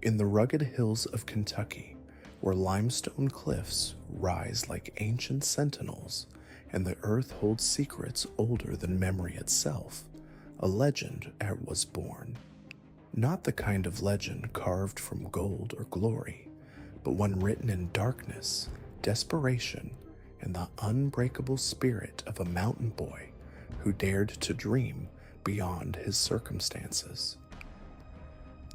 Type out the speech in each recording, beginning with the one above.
In the rugged hills of Kentucky, where limestone cliffs rise like ancient sentinels and the earth holds secrets older than memory itself, a legend was born. Not the kind of legend carved from gold or glory, but one written in darkness, desperation, and the unbreakable spirit of a mountain boy who dared to dream beyond his circumstances.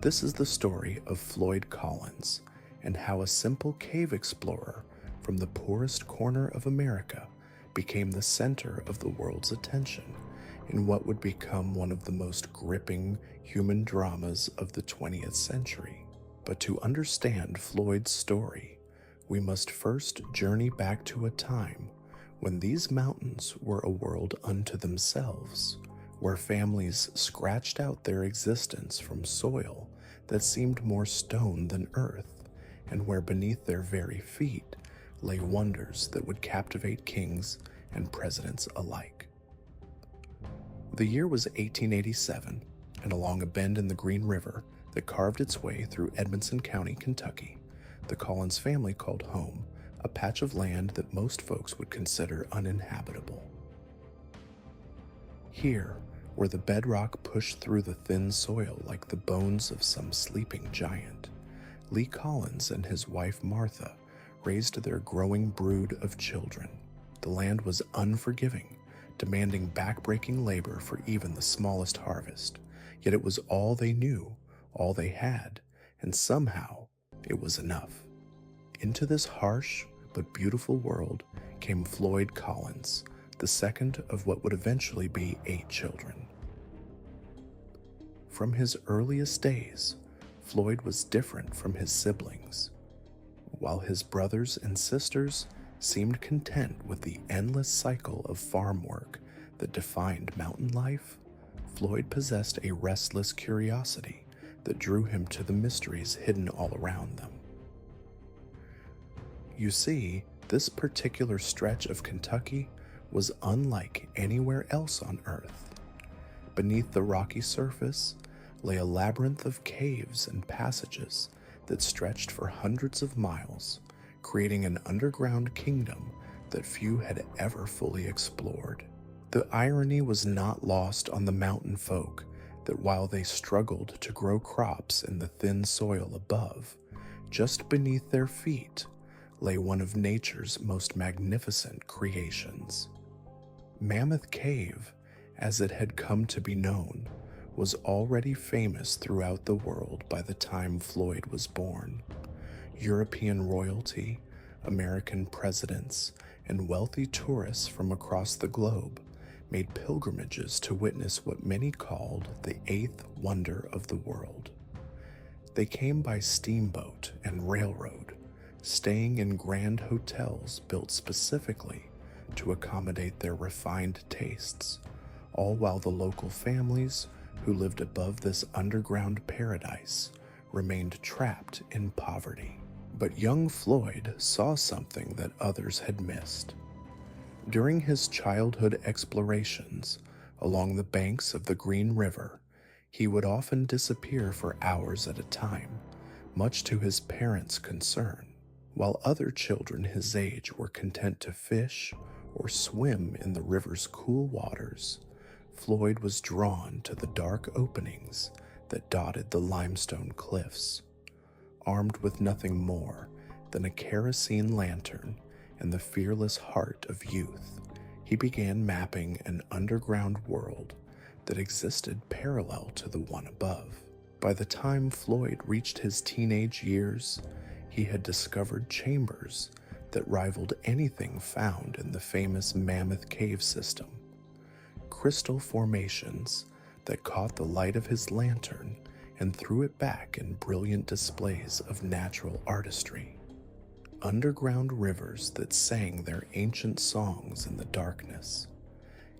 This is the story of Floyd Collins and how a simple cave explorer from the poorest corner of America became the center of the world's attention in what would become one of the most gripping human dramas of the 20th century. But to understand Floyd's story, we must first journey back to a time when these mountains were a world unto themselves, where families scratched out their existence from soil that seemed more stone than earth, and where beneath their very feet lay wonders that would captivate kings and presidents alike. The year was 1887, and along a bend in the Green River that carved its way through Edmonson County, Kentucky, the Collins family called home a patch of land that most folks would consider uninhabitable. Here, where the bedrock pushed through the thin soil like the bones of some sleeping giant, Lee Collins and his wife Martha raised their growing brood of children. The land was unforgiving, demanding backbreaking labor for even the smallest harvest, yet it was all they knew, all they had, and somehow it was enough. Into this harsh but beautiful world came Floyd Collins, the second of what would eventually be 8 children. From his earliest days, Floyd was different from his siblings. While his brothers and sisters seemed content with the endless cycle of farm work that defined mountain life, Floyd possessed a restless curiosity that drew him to the mysteries hidden all around them. You see, this particular stretch of Kentucky was unlike anywhere else on Earth. Beneath the rocky surface lay a labyrinth of caves and passages that stretched for hundreds of miles, creating an underground kingdom that few had ever fully explored. The irony was not lost on the mountain folk that while they struggled to grow crops in the thin soil above, just beneath their feet lay one of nature's most magnificent creations. Mammoth Cave, as it had come to be known, was already famous throughout the world by the time Floyd was born. European royalty, American presidents, and wealthy tourists from across the globe made pilgrimages to witness what many called the 8th wonder of the world. They came by steamboat and railroad, staying in grand hotels built specifically to accommodate their refined tastes, all while the local families who lived above this underground paradise remained trapped in poverty. But young Floyd saw something that others had missed. During his childhood explorations along the banks of the Green River, he would often disappear for hours at a time, much to his parents' concern. While other children his age were content to fish or swim in the river's cool waters, Floyd was drawn to the dark openings that dotted the limestone cliffs. Armed with nothing more than a kerosene lantern and the fearless heart of youth, he began mapping an underground world that existed parallel to the one above. By the time Floyd reached his teenage years, he had discovered chambers that rivaled anything found in the famous Mammoth Cave system. Crystal formations that caught the light of his lantern and threw it back in brilliant displays of natural artistry. Underground rivers that sang their ancient songs in the darkness.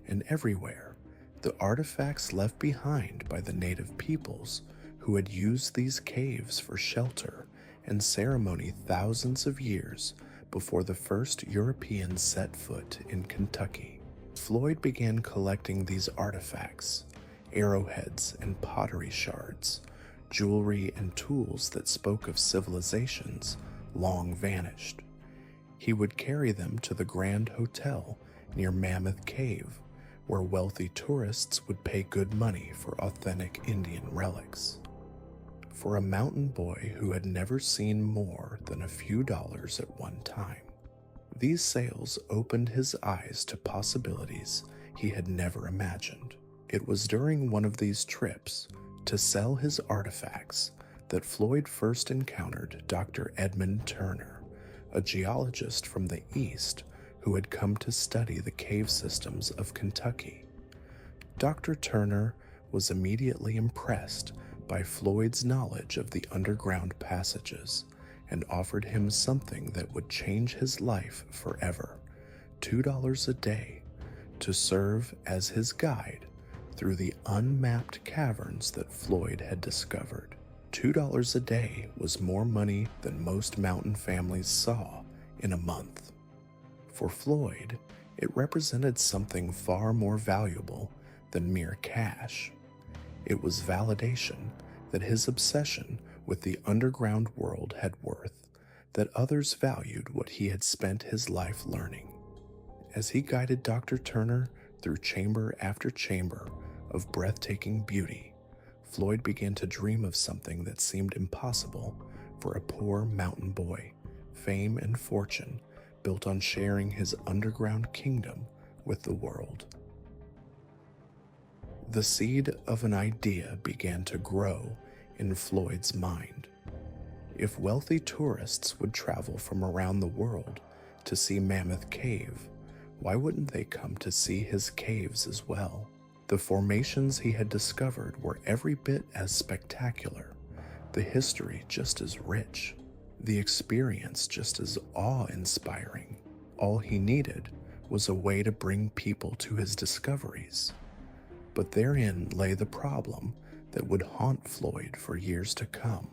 And everywhere, the artifacts left behind by the native peoples who had used these caves for shelter and ceremony thousands of years before the first Europeans set foot in Kentucky. Floyd began collecting these artifacts, arrowheads and pottery shards, jewelry, and tools that spoke of civilizations long vanished. He would carry them to the Grand Hotel near Mammoth Cave, where wealthy tourists would pay good money for authentic Indian relics. For a mountain boy who had never seen more than a few dollars at one time, these sales opened his eyes to possibilities he had never imagined. It was during one of these trips to sell his artifacts that Floyd first encountered Dr. Edmund Turner, a geologist from the East who had come to study the cave systems of Kentucky. Dr. Turner was immediately impressed by Floyd's knowledge of the underground passages and offered him something that would change his life forever, $2 a day, to serve as his guide through the unmapped caverns that Floyd had discovered. $2 a day was more money than most mountain families saw in a month. For Floyd, it represented something far more valuable than mere cash. It was validation that his obsession with the underground world had worth, that others valued what he had spent his life learning. As he guided Dr. Turner through chamber after chamber of breathtaking beauty, Floyd began to dream of something that seemed impossible for a poor mountain boy. Fame and fortune built on sharing his underground kingdom with the world. The seed of an idea began to grow in Floyd's mind. If wealthy tourists would travel from around the world to see Mammoth Cave, why wouldn't they come to see his caves as well? The formations he had discovered were every bit as spectacular, the history just as rich, the experience just as awe-inspiring. All he needed was a way to bring people to his discoveries. But therein lay the problem that would haunt Floyd for years to come.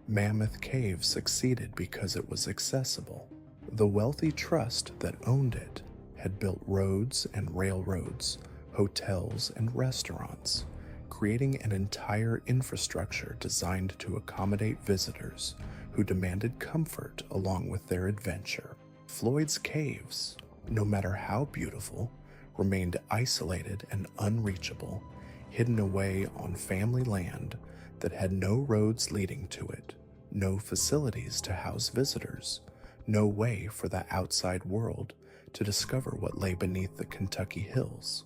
Mammoth Cave succeeded because it was accessible. The wealthy trust that owned it had built roads and railroads, hotels and restaurants, creating an entire infrastructure designed to accommodate visitors who demanded comfort along with their adventure. Floyd's caves, no matter how beautiful, remained isolated and unreachable, hidden away on family land that had no roads leading to it, no facilities to house visitors, no way for the outside world to discover what lay beneath the Kentucky hills.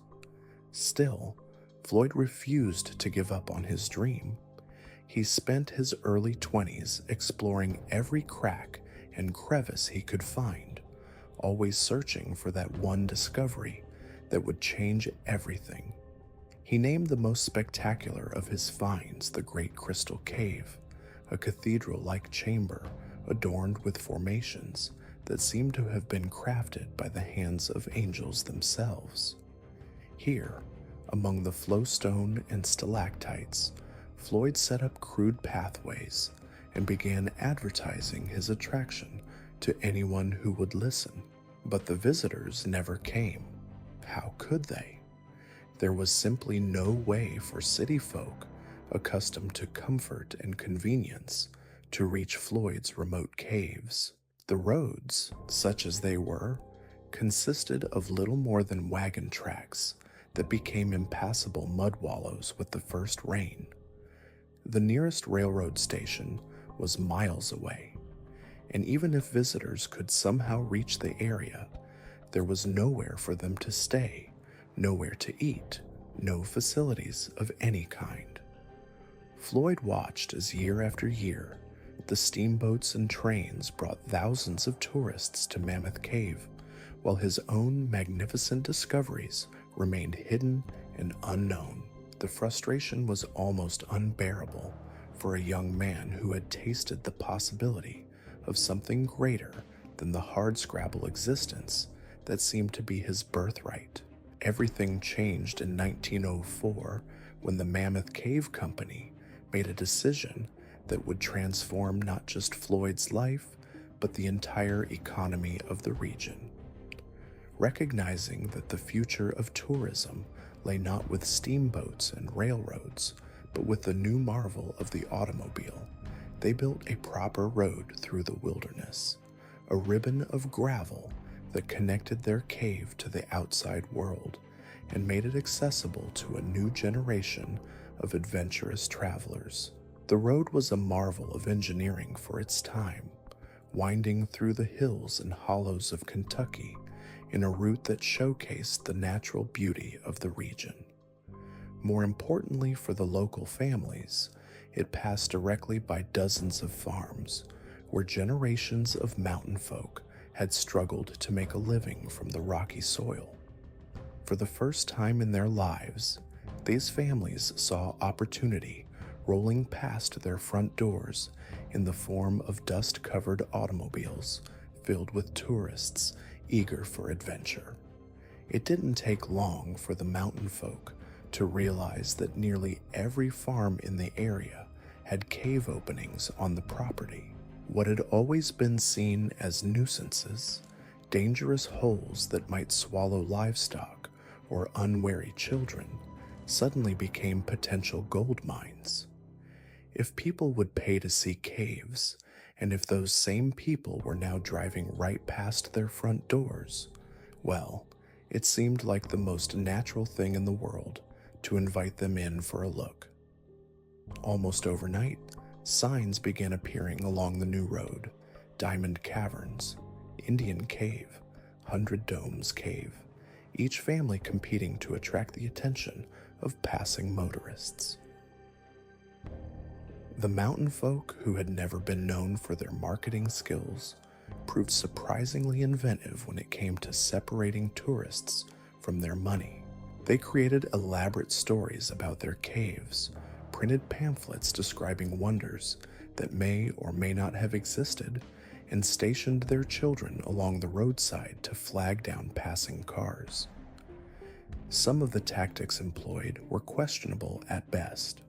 Still, Floyd refused to give up on his dream. He spent his early 20s exploring every crack and crevice he could find, always searching for that one discovery that would change everything. He named the most spectacular of his finds the Great Crystal Cave, a cathedral-like chamber adorned with formations that seemed to have been crafted by the hands of angels themselves. Here, among the flowstone and stalactites, Floyd set up crude pathways and began advertising his attraction to anyone who would listen. But the visitors never came. How could they? There was simply no way for city folk accustomed to comfort and convenience to reach Floyd's remote caves. The roads, such as they were, consisted of little more than wagon tracks that became impassable mud wallows with the first rain. The nearest railroad station was miles away, and even if visitors could somehow reach the area, there was nowhere for them to stay, nowhere to eat, no facilities of any kind. Floyd watched as year after year, the steamboats and trains brought thousands of tourists to Mammoth Cave, while his own magnificent discoveries remained hidden and unknown. The frustration was almost unbearable for a young man who had tasted the possibility of something greater than the hardscrabble existence that seemed to be his birthright. Everything changed in 1904 when the Mammoth Cave Company made a decision that would transform not just Floyd's life, but the entire economy of the region. Recognizing that the future of tourism lay not with steamboats and railroads, But with the new marvel of the automobile, they built a proper road through the wilderness, a ribbon of gravel that connected their cave to the outside world and made it accessible to a new generation of adventurous travelers. The road was a marvel of engineering for its time, winding through the hills and hollows of Kentucky in a route that showcased the natural beauty of the region. More importantly for the local families, it passed directly by dozens of farms where generations of mountain folk had struggled to make a living from the rocky soil. For the first time in their lives, these families saw opportunity rolling past their front doors in the form of dust-covered automobiles filled with tourists eager for adventure. It didn't take long for the mountain folk to realize that nearly every farm in the area had cave openings on the property. What had always been seen as nuisances, dangerous holes that might swallow livestock or unwary children, suddenly became potential gold mines. If people would pay to see caves, and if those same people were now driving right past their front doors, well, it seemed like the most natural thing in the world to invite them in for a look. Almost overnight, signs began appearing along the new road: Diamond Caverns, Indian Cave, 100 Domes Cave, each family competing to attract the attention of passing motorists. The mountain folk, who had never been known for their marketing skills, proved surprisingly inventive when it came to separating tourists from their money. They created elaborate stories about their caves, printed pamphlets describing wonders that may or may not have existed, and stationed their children along the roadside to flag down passing cars. Some of the tactics employed were questionable at best.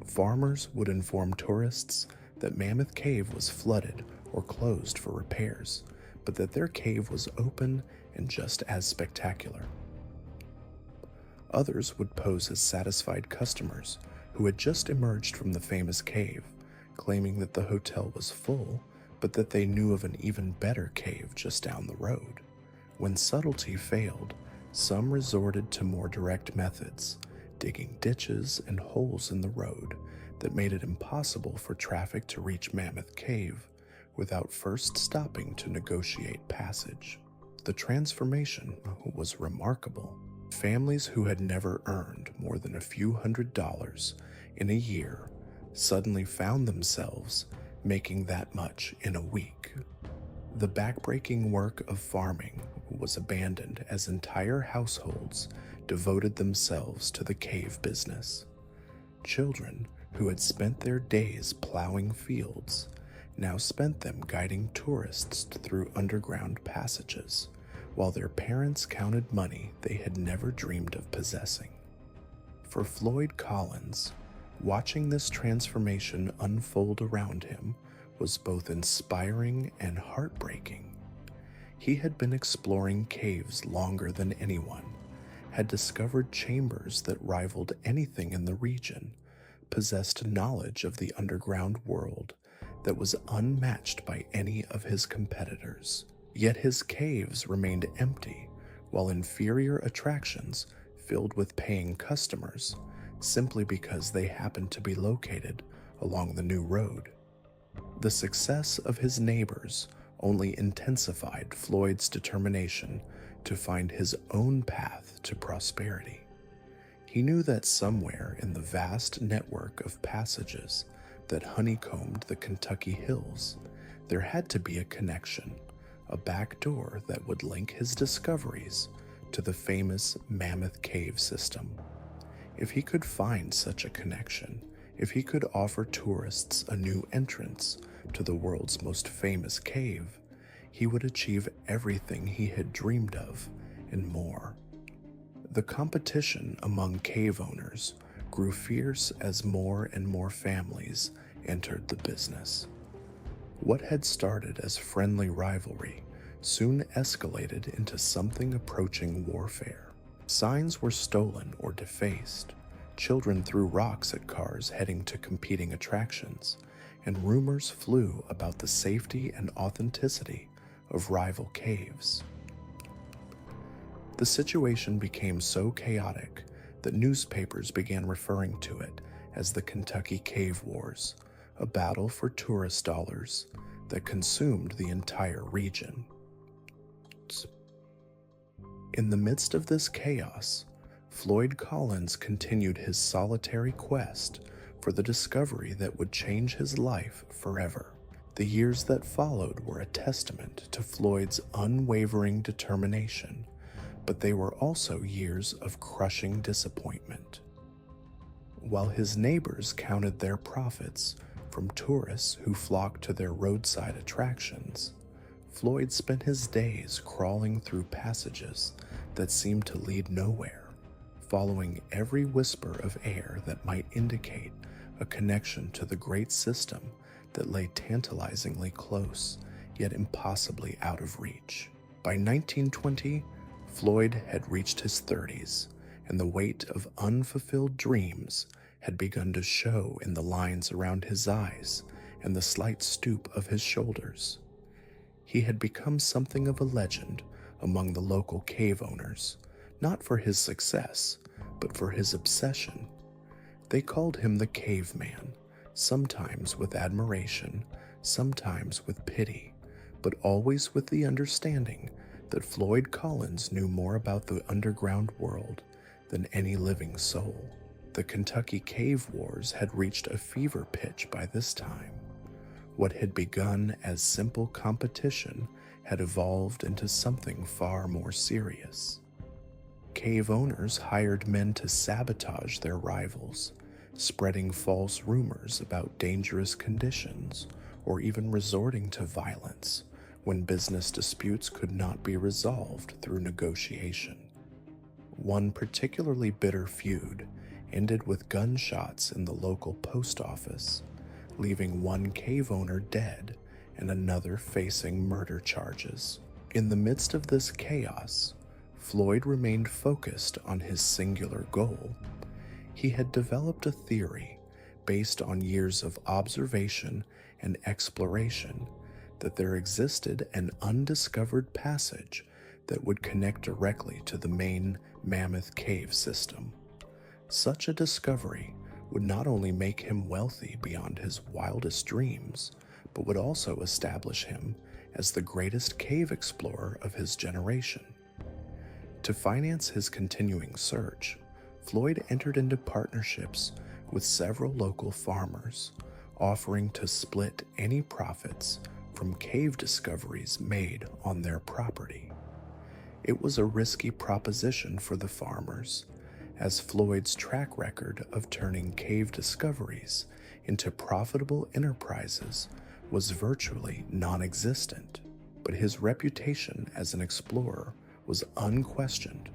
Farmers would inform tourists that Mammoth Cave was flooded or closed for repairs, but that their cave was open and just as spectacular. Others would pose as satisfied customers who had just emerged from the famous cave, claiming that the hotel was full, but that they knew of an even better cave just down the road. When subtlety failed, some resorted to more direct methods, digging ditches and holes in the road that made it impossible for traffic to reach Mammoth Cave without first stopping to negotiate passage. The transformation was remarkable. Families who had never earned more than a few $100s in a year suddenly found themselves making that much in a week. The backbreaking work of farming was abandoned as entire households devoted themselves to the cave business. Children who had spent their days plowing fields now spent them guiding tourists through underground passages, while their parents counted money they had never dreamed of possessing. For Floyd Collins, watching this transformation unfold around him was both inspiring and heartbreaking. He had been exploring caves longer than anyone, had discovered chambers that rivaled anything in the region, possessed knowledge of the underground world that was unmatched by any of his competitors. Yet his caves remained empty, while inferior attractions filled with paying customers, simply because they happened to be located along the new road. The success of his neighbors only intensified Floyd's determination to find his own path to prosperity. He knew that somewhere in the vast network of passages that honeycombed the Kentucky hills, there had to be a connection, a back door that would link his discoveries to the famous Mammoth Cave system. If he could find such a connection, if he could offer tourists a new entrance to the world's most famous cave, he would achieve everything he had dreamed of and more. The competition among cave owners grew fierce as more and more families entered the business. What had started as friendly rivalry soon escalated into something approaching warfare. Signs were stolen or defaced, Children threw rocks at cars heading to competing attractions, and rumors flew about the safety and authenticity of rival caves. The situation became so chaotic that newspapers began referring to it as the Kentucky Cave Wars, a battle for tourist dollars that consumed the entire region. In the midst of this chaos, Floyd Collins continued his solitary quest for the discovery that would change his life forever. The years that followed were a testament to Floyd's unwavering determination, but they were also years of crushing disappointment. While his neighbors counted their profits from tourists who flocked to their roadside attractions, Floyd spent his days crawling through passages that seemed to lead nowhere, following every whisper of air that might indicate a connection to the great system that lay tantalizingly close, yet impossibly out of reach. By 1920, Floyd had reached his 30s, and the weight of unfulfilled dreams had begun to show in the lines around his eyes and the slight stoop of his shoulders. He had become something of a legend among the local cave owners, not for his success, but for his obsession. They called him the Caveman, sometimes with admiration, sometimes with pity, but always with the understanding that Floyd Collins knew more about the underground world than any living soul. The Kentucky Cave Wars had reached a fever pitch by this time. What had begun as simple competition had evolved into something far more serious. Cave owners hired men to sabotage their rivals, spreading false rumors about dangerous conditions or even resorting to violence when business disputes could not be resolved through negotiation. One particularly bitter feud ended with gunshots in the local post office, leaving one cave owner dead and another facing murder charges. In the midst of this chaos, Floyd remained focused on his singular goal. He had developed a theory based on years of observation and exploration that there existed an undiscovered passage that would connect directly to the main Mammoth Cave system. Such a discovery would not only make him wealthy beyond his wildest dreams, but would also establish him as the greatest cave explorer of his generation. To finance his continuing search, Floyd entered into partnerships with several local farmers, offering to split any profits from cave discoveries made on their property. It was a risky proposition for the farmers, as Floyd's track record of turning cave discoveries into profitable enterprises was virtually non-existent, but his reputation as an explorer was unquestioned,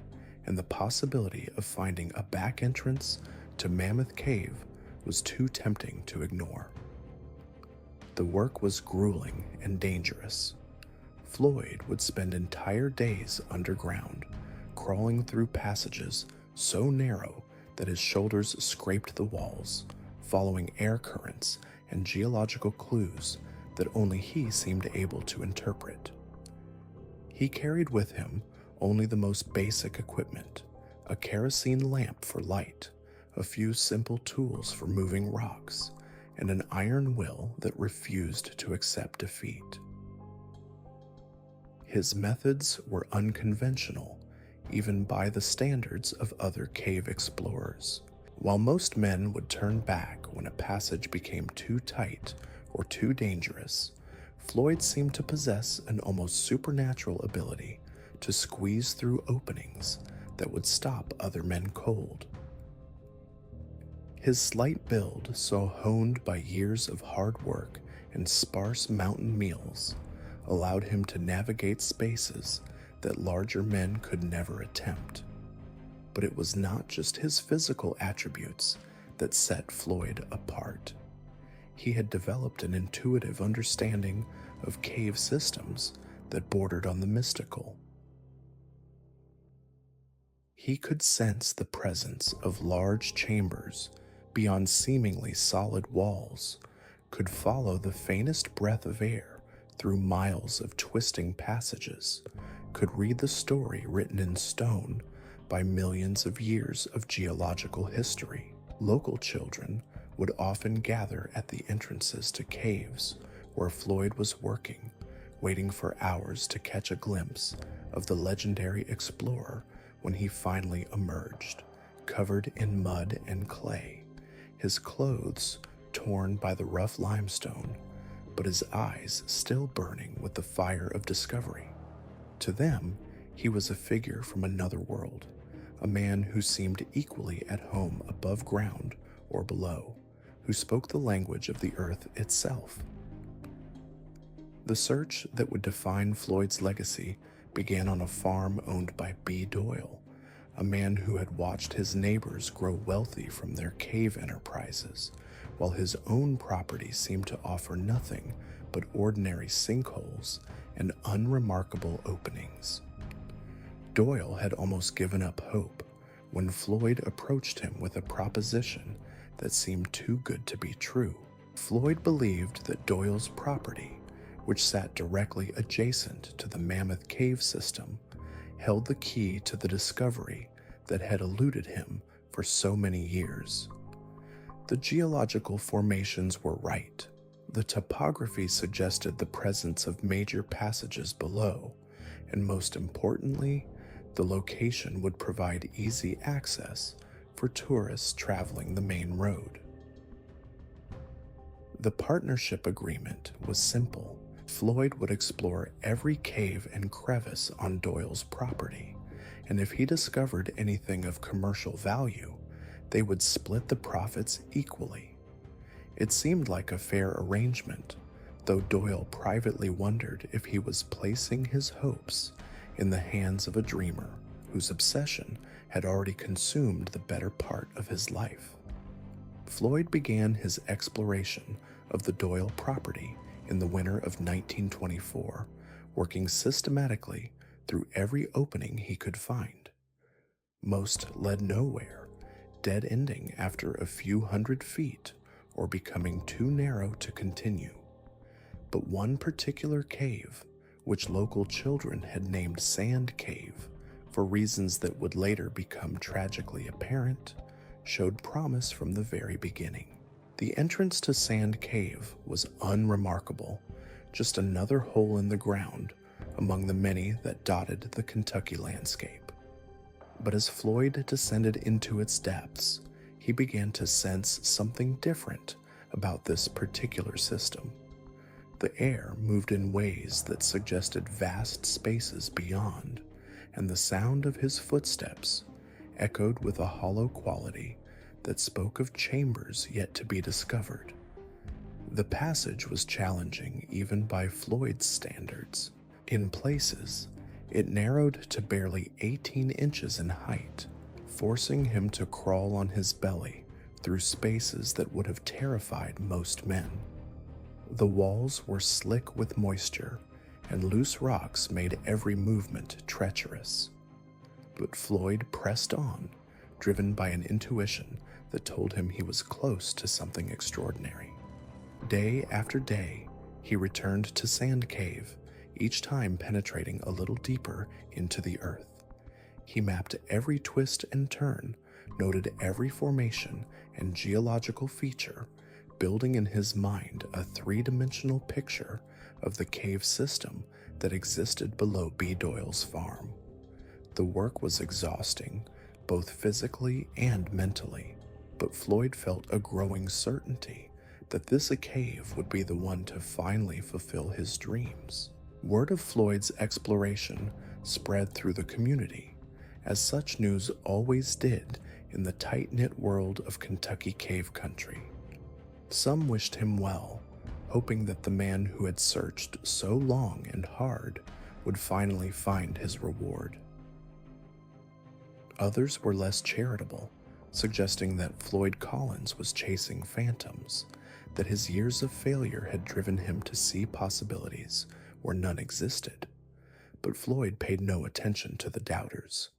and the possibility of finding a back entrance to Mammoth Cave was too tempting to ignore. The work was grueling and dangerous. Floyd would spend entire days underground, crawling through passages so narrow that his shoulders scraped the walls, following air currents and geological clues that only he seemed able to interpret. He carried with him only the most basic equipment: a kerosene lamp for light, a few simple tools for moving rocks, and an iron will that refused to accept defeat. His methods were unconventional, even by the standards of other cave explorers. While most men would turn back when a passage became too tight or too dangerous, Floyd seemed to possess an almost supernatural ability to squeeze through openings that would stop other men cold. His slight build, so honed by years of hard work and sparse mountain meals, allowed him to navigate spaces that larger men could never attempt. But it was not just his physical attributes that set Floyd apart. He had developed an intuitive understanding of cave systems that bordered on the mystical. He could sense the presence of large chambers beyond seemingly solid walls, could follow the faintest breath of air through miles of twisting passages, could read the story written in stone by millions of years of geological history. Local children would often gather at the entrances to caves where Floyd was working, waiting for hours to catch a glimpse of the legendary explorer when he finally emerged, covered in mud and clay, his clothes torn by the rough limestone, but his eyes still burning with the fire of discovery. To them, he was a figure from another world, a man who seemed equally at home above ground or below, who spoke the language of the earth itself. The search that would define Floyd's legacy began on a farm owned by B. Doyle, a man who had watched his neighbors grow wealthy from their cave enterprises, while his own property seemed to offer nothing but ordinary sinkholes and unremarkable openings. Doyle had almost given up hope when Floyd approached him with a proposition that seemed too good to be true. Floyd believed that Doyle's property, which sat directly adjacent to the Mammoth Cave system, held the key to the discovery that had eluded him for so many years. The geological formations were right. The topography suggested the presence of major passages below, and most importantly, the location would provide easy access for tourists traveling the main road. The partnership agreement was simple. Floyd would explore every cave and crevice on Doyle's property, and if he discovered anything of commercial value, they would split the profits equally. It seemed like a fair arrangement, though Doyle privately wondered if he was placing his hopes in the hands of a dreamer whose obsession had already consumed the better part of his life. Floyd began his exploration of the Doyle property in the winter of 1924, working systematically through every opening he could find. Most led nowhere, dead-ending after a few hundred feet or becoming too narrow to continue. But one particular cave, which local children had named Sand Cave for reasons that would later become tragically apparent, showed promise from the very beginning. The entrance to Sand Cave was unremarkable, just another hole in the ground among the many that dotted the Kentucky landscape. But as Floyd descended into its depths, he began to sense something different about this particular system. The air moved in ways that suggested vast spaces beyond, and the sound of his footsteps echoed with a hollow quality that spoke of chambers yet to be discovered. The passage was challenging even by Floyd's standards. In places, it narrowed to barely 18 inches in height, forcing him to crawl on his belly through spaces that would have terrified most men. The walls were slick with moisture, and loose rocks made every movement treacherous. But Floyd pressed on, driven by an intuition that told him he was close to something extraordinary. Day after day, he returned to Sand Cave, each time penetrating a little deeper into the earth. He mapped every twist and turn, noted every formation and geological feature, building in his mind a three-dimensional picture of the cave system that existed below B. Doyle's farm. The work was exhausting, both physically and mentally, but Floyd felt a growing certainty that this cave would be the one to finally fulfill his dreams. Word of Floyd's exploration spread through the community, as such news always did in the tight-knit world of Kentucky cave country. Some wished him well, hoping that the man who had searched so long and hard would finally find his reward. Others were less charitable, suggesting that Floyd Collins was chasing phantoms, that his years of failure had driven him to see possibilities where none existed. But Floyd paid no attention to the doubters.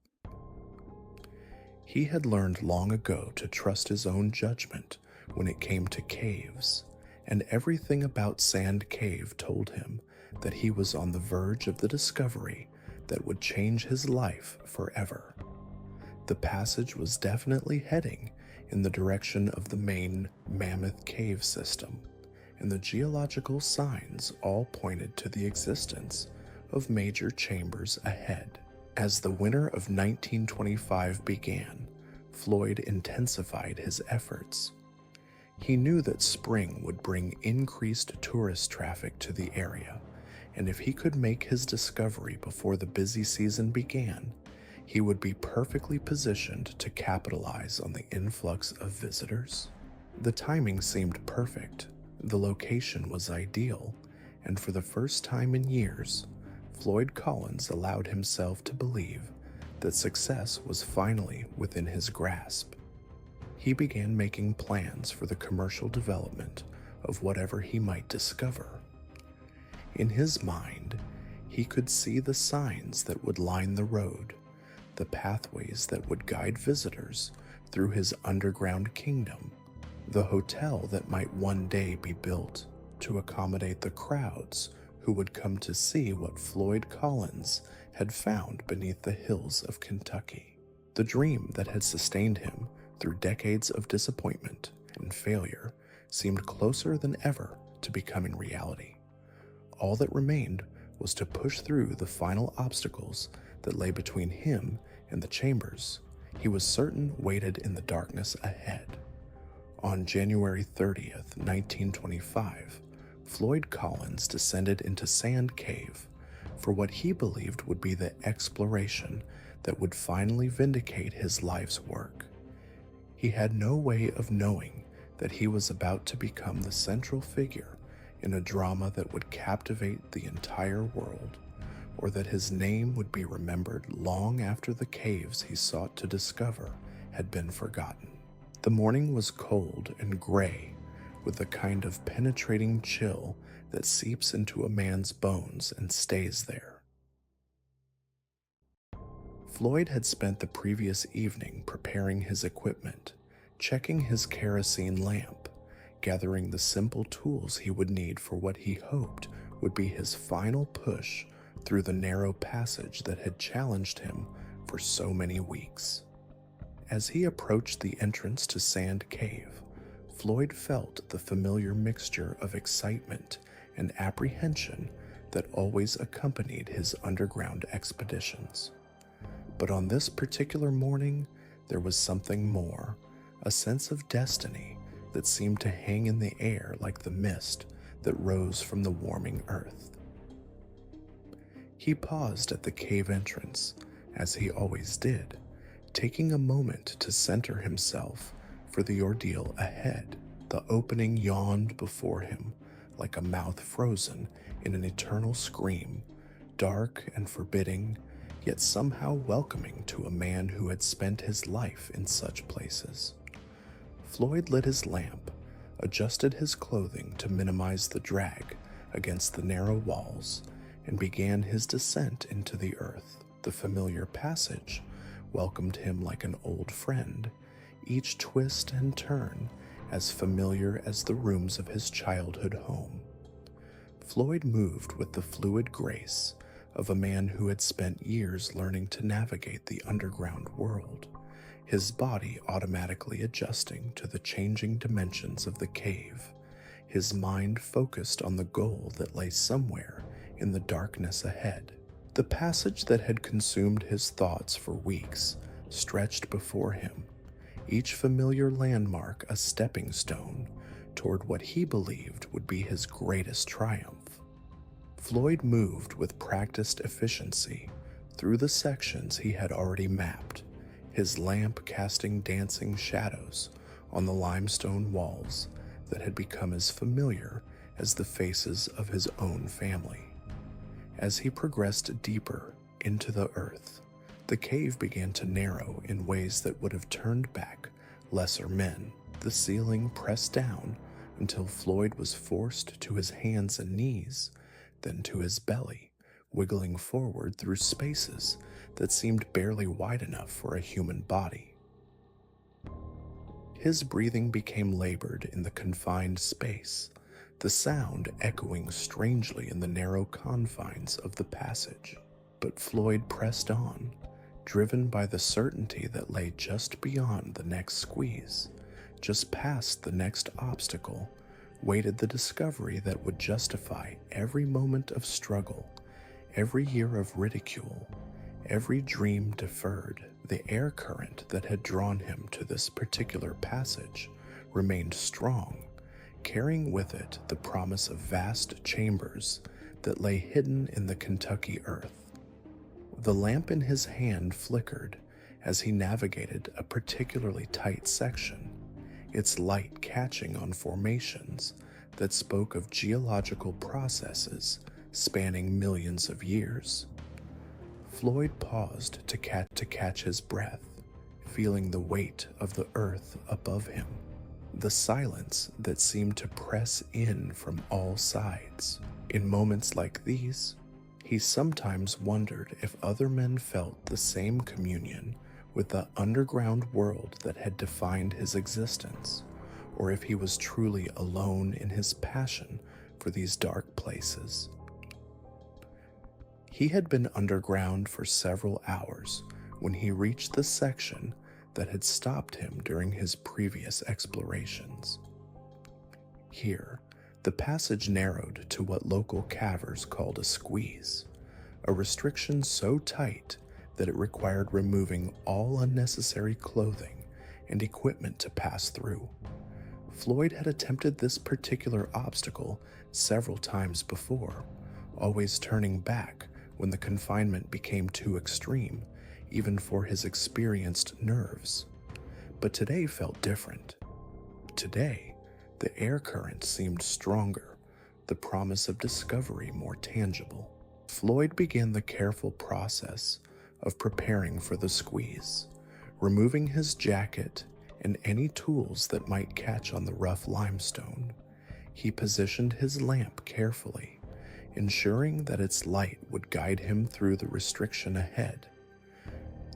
He had learned long ago to trust his own judgment when it came to caves, and everything about Sand Cave told him that he was on the verge of the discovery that would change his life forever. The passage was definitely heading in the direction of the main Mammoth Cave system, and the geological signs all pointed to the existence of major chambers ahead. As the winter of 1925 began, Floyd intensified his efforts. He knew that spring would bring increased tourist traffic to the area, and if he could make his discovery before the busy season began, he would be perfectly positioned to capitalize on the influx of visitors. The timing seemed perfect, the location was ideal, and for the first time in years, Floyd Collins allowed himself to believe that success was finally within his grasp. He began making plans for the commercial development of whatever he might discover. In his mind, he could see the signs that would line the road, the pathways that would guide visitors through his underground kingdom, the hotel that might one day be built to accommodate the crowds who would come to see what Floyd Collins had found beneath the hills of Kentucky. The dream that had sustained him through decades of disappointment and failure seemed closer than ever to becoming reality. All that remained was to push through the final obstacles that lay between him and the chambers he was certain waited in the darkness ahead. On January 30th, 1925, Floyd Collins descended into Sand Cave for what he believed would be the exploration that would finally vindicate his life's work. He had no way of knowing that he was about to become the central figure in a drama that would captivate the entire world, or that his name would be remembered long after the caves he sought to discover had been forgotten. The morning was cold and gray, with the kind of penetrating chill that seeps into a man's bones and stays there. Floyd had spent the previous evening preparing his equipment, checking his kerosene lamp, gathering the simple tools he would need for what he hoped would be his final push through the narrow passage that had challenged him for so many weeks. As he approached the entrance to Sand Cave, Floyd felt the familiar mixture of excitement and apprehension that always accompanied his underground expeditions. But on this particular morning, there was something more, a sense of destiny that seemed to hang in the air like the mist that rose from the warming earth. He paused at the cave entrance, as he always did, taking a moment to center himself for the ordeal ahead. The opening yawned before him like a mouth frozen in an eternal scream, dark and forbidding, yet somehow welcoming to a man who had spent his life in such places. Floyd lit his lamp, adjusted his clothing to minimize the drag against the narrow walls, and began his descent into the earth. The familiar passage welcomed him like an old friend, each twist and turn as familiar as the rooms of his childhood home. Floyd moved with the fluid grace of a man who had spent years learning to navigate the underground world, his body automatically adjusting to the changing dimensions of the cave, his mind focused on the goal that lay somewhere in the darkness ahead. The passage that had consumed his thoughts for weeks stretched before him, each familiar landmark a stepping stone toward what he believed would be his greatest triumph. Floyd moved with practiced efficiency through the sections he had already mapped, his lamp casting dancing shadows on the limestone walls that had become as familiar as the faces of his own family. As he progressed deeper into the earth, the cave began to narrow in ways that would have turned back lesser men. The ceiling pressed down until Floyd was forced to his hands and knees, then to his belly, wiggling forward through spaces that seemed barely wide enough for a human body. His breathing became labored in the confined space, the sound echoing strangely in the narrow confines of the passage. But Floyd pressed on, driven by the certainty that lay just beyond the next squeeze, just past the next obstacle, waited the discovery that would justify every moment of struggle, every year of ridicule, every dream deferred. The air current that had drawn him to this particular passage remained strong, carrying with it the promise of vast chambers that lay hidden in the Kentucky earth. The lamp in his hand flickered as he navigated a particularly tight section, its light catching on formations that spoke of geological processes spanning millions of years. Floyd paused to catch his breath, feeling the weight of the earth above him, the silence that seemed to press in from all sides. In moments like these, he sometimes wondered if other men felt the same communion with the underground world that had defined his existence, or if he was truly alone in his passion for these dark places. He had been underground for several hours when he reached the section that had stopped him during his previous explorations. Here, the passage narrowed to what local cavers called a squeeze, a restriction so tight that it required removing all unnecessary clothing and equipment to pass through. Floyd had attempted this particular obstacle several times before, always turning back when the confinement became too extreme, even for his experienced nerves. But today felt different. Today, the air current seemed stronger, the promise of discovery more tangible. Floyd began the careful process of preparing for the squeeze, removing his jacket and any tools that might catch on the rough limestone. He positioned his lamp carefully, ensuring that its light would guide him through the restriction ahead.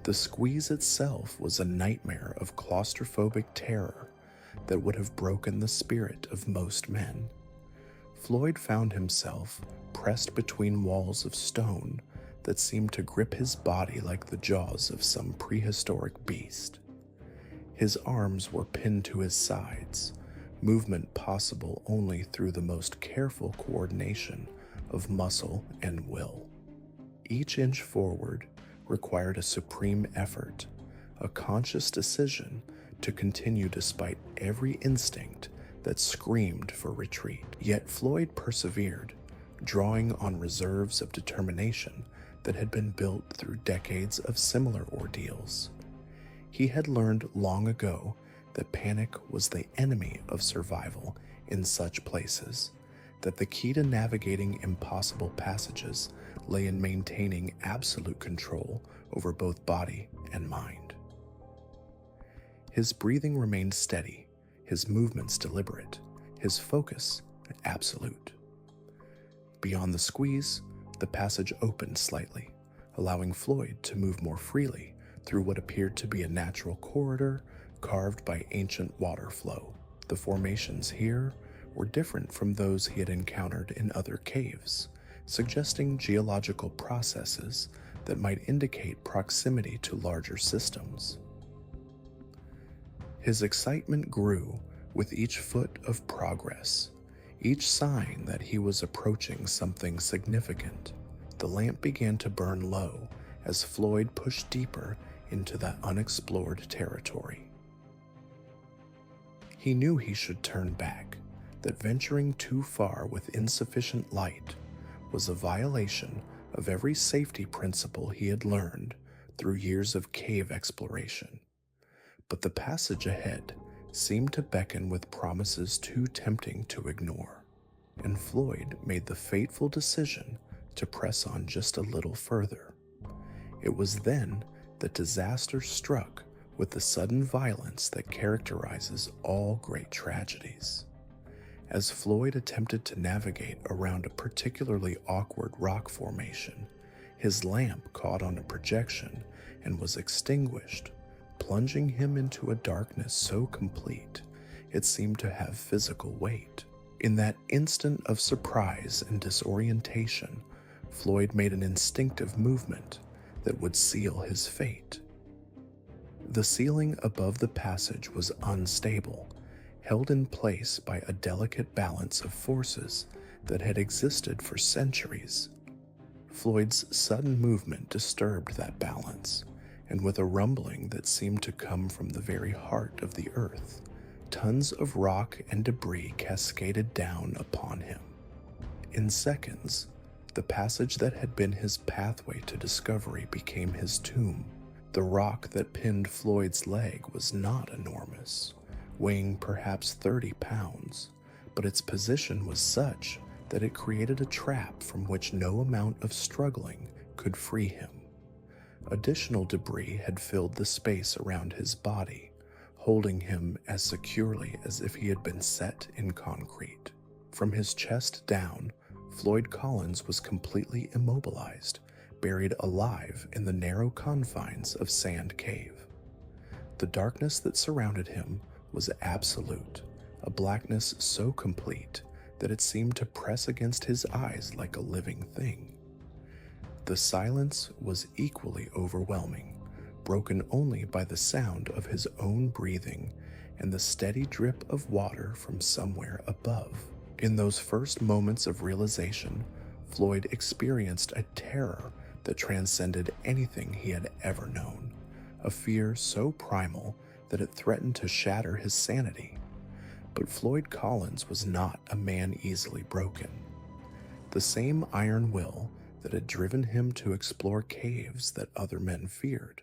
The squeeze itself was a nightmare of claustrophobic terror that would have broken the spirit of most men. Floyd found himself pressed between walls of stone that seemed to grip his body like the jaws of some prehistoric beast. His arms were pinned to his sides, movement possible only through the most careful coordination of muscle and will. Each inch forward required a supreme effort, a conscious decision to continue despite every instinct that screamed for retreat. Yet Floyd persevered, drawing on reserves of determination that had been built through decades of similar ordeals. He had learned long ago that panic was the enemy of survival in such places, that the key to navigating impossible passages lay in maintaining absolute control over both body and mind. His breathing remained steady, his movements deliberate, his focus absolute. Beyond the squeeze, the passage opened slightly, allowing Floyd to move more freely through what appeared to be a natural corridor carved by ancient water flow. The formations here were different from those he had encountered in other caves, suggesting geological processes that might indicate proximity to larger systems. His excitement grew with each foot of progress, each sign that he was approaching something significant. The lamp began to burn low as Floyd pushed deeper into that unexplored territory. He knew he should turn back, that venturing too far with insufficient light was a violation of every safety principle he had learned through years of cave exploration. But the passage ahead seemed to beckon with promises too tempting to ignore, and Floyd made the fateful decision to press on just a little further. It was then that disaster struck with the sudden violence that characterizes all great tragedies. As Floyd attempted to navigate around a particularly awkward rock formation, his lamp caught on a projection and was extinguished, plunging him into a darkness so complete it seemed to have physical weight. In that instant of surprise and disorientation, Floyd made an instinctive movement that would seal his fate. The ceiling above the passage was unstable, held in place by a delicate balance of forces that had existed for centuries. Floyd's sudden movement disturbed that balance, and with a rumbling that seemed to come from the very heart of the earth, tons of rock and debris cascaded down upon him. In seconds, the passage that had been his pathway to discovery became his tomb. The rock that pinned Floyd's leg was not enormous, weighing perhaps 30 pounds, but its position was such that it created a trap from which no amount of struggling could free him. Additional debris had filled the space around his body, holding him as securely as if he had been set in concrete. From his chest down, Floyd Collins was completely immobilized, buried alive in the narrow confines of Sand Cave. The darkness that surrounded him was absolute, a blackness so complete that it seemed to press against his eyes like a living thing. The silence was equally overwhelming, broken only by the sound of his own breathing and the steady drip of water from somewhere above. In those first moments of realization, Floyd experienced a terror that transcended anything he had ever known, a fear so primal that it threatened to shatter his sanity. But Floyd Collins was not a man easily broken. The same iron will that had driven him to explore caves that other men feared,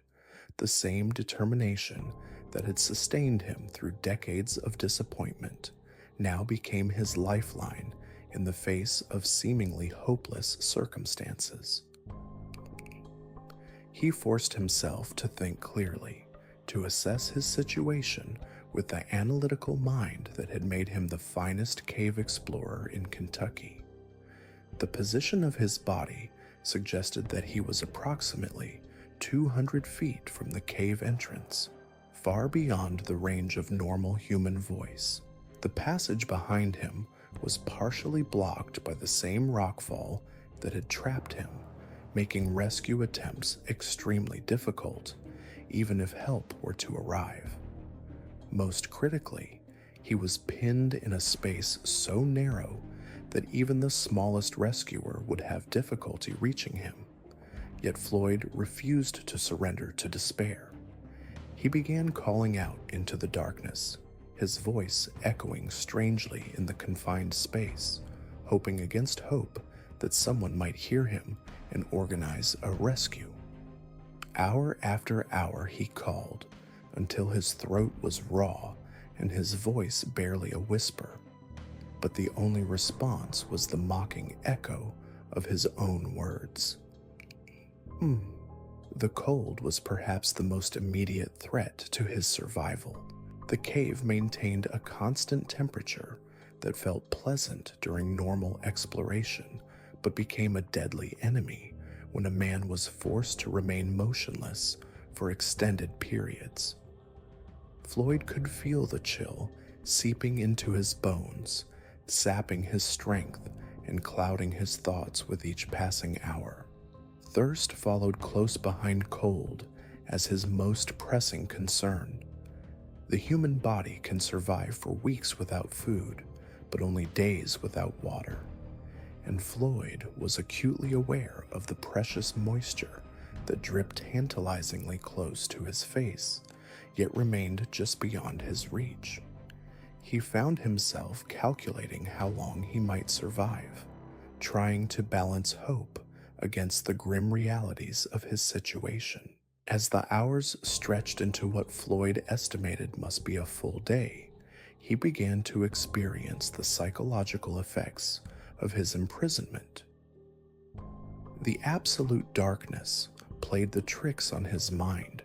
the same determination that had sustained him through decades of disappointment, now became his lifeline in the face of seemingly hopeless circumstances. He forced himself to think clearly, to assess his situation with the analytical mind that had made him the finest cave explorer in Kentucky. The position of his body suggested that he was approximately 200 feet from the cave entrance, far beyond the range of normal human voice. The passage behind him was partially blocked by the same rockfall that had trapped him, making rescue attempts extremely difficult, even if help were to arrive. Most critically, he was pinned in a space so narrow that even the smallest rescuer would have difficulty reaching him. Yet Floyd refused to surrender to despair. He began calling out into the darkness, his voice echoing strangely in the confined space, hoping against hope that someone might hear him and organize a rescue. Hour after hour he called, until his throat was raw and his voice barely a whisper, but the only response was the mocking echo of his own words. The cold was perhaps the most immediate threat to his survival. The cave maintained a constant temperature that felt pleasant during normal exploration, but became a deadly enemy when a man was forced to remain motionless for extended periods. Floyd could feel the chill seeping into his bones, sapping his strength and clouding his thoughts with each passing hour. Thirst followed close behind cold as his most pressing concern. The human body can survive for weeks without food, but only days without water. And Floyd was acutely aware of the precious moisture that dripped tantalizingly close to his face, yet remained just beyond his reach. He found himself calculating how long he might survive, trying to balance hope against the grim realities of his situation. As the hours stretched into what Floyd estimated must be a full day, he began to experience the psychological effects of his imprisonment. The absolute darkness played the tricks on his mind,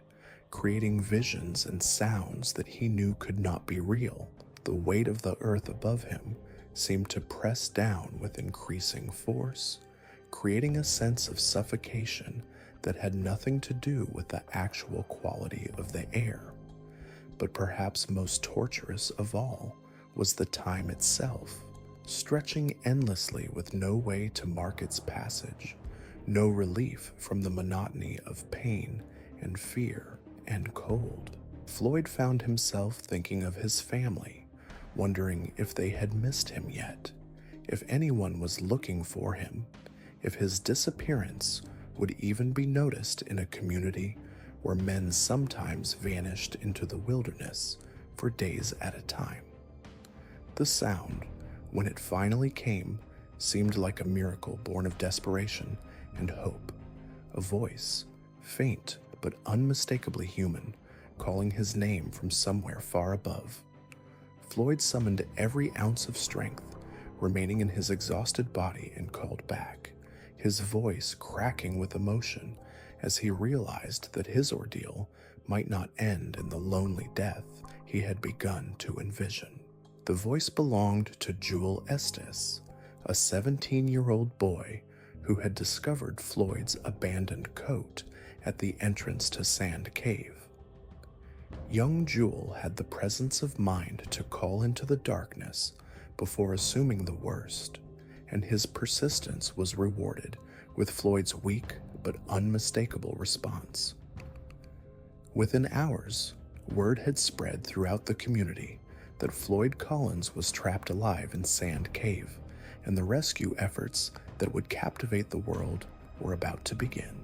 creating visions and sounds that he knew could not be real. The weight of the earth above him seemed to press down with increasing force, creating a sense of suffocation that had nothing to do with the actual quality of the air. But perhaps most torturous of all was the time itself, stretching endlessly with no way to mark its passage, no relief from the monotony of pain and fear and cold. Floyd found himself thinking of his family, wondering if they had missed him yet, if anyone was looking for him, if his disappearance would even be noticed in a community where men sometimes vanished into the wilderness for days at a time. The sound, when it finally came, seemed like a miracle born of desperation and hope. A voice, faint but unmistakably human, calling his name from somewhere far above. Floyd summoned every ounce of strength remaining in his exhausted body and called back, his voice cracking with emotion as he realized that his ordeal might not end in the lonely death he had begun to envision. The voice belonged to Jewel Estes, a 17-year-old boy who had discovered Floyd's abandoned coat at the entrance to Sand Cave. Young Jewel had the presence of mind to call into the darkness before assuming the worst, and his persistence was rewarded with Floyd's weak but unmistakable response. Within hours, word had spread throughout the community that Floyd Collins was trapped alive in Sand Cave, and the rescue efforts that would captivate the world were about to begin.